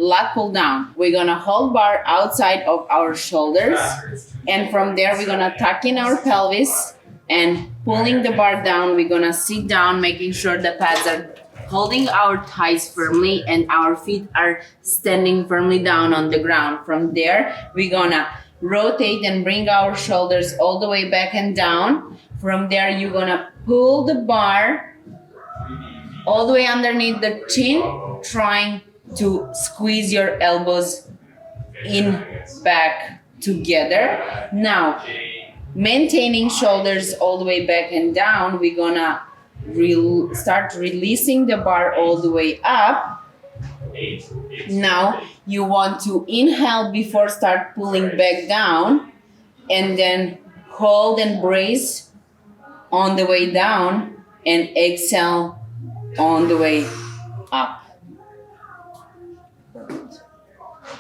lat pull down. We're gonna hold bar outside of our shoulders, and from there we're gonna tuck in our pelvis and pulling the bar down. We're gonna sit down, making sure the pads are holding our thighs firmly and our feet are standing firmly down on the ground. From there, we're gonna rotate and bring our shoulders all the way back and down. From there, you're gonna pull the bar all the way underneath the chin, trying to squeeze your elbows in back together. Now, maintaining shoulders all the way back and down, we're gonna start releasing the bar all the way up. Now you want to inhale before start pulling back down, and then hold and brace on the way down and exhale on the way up.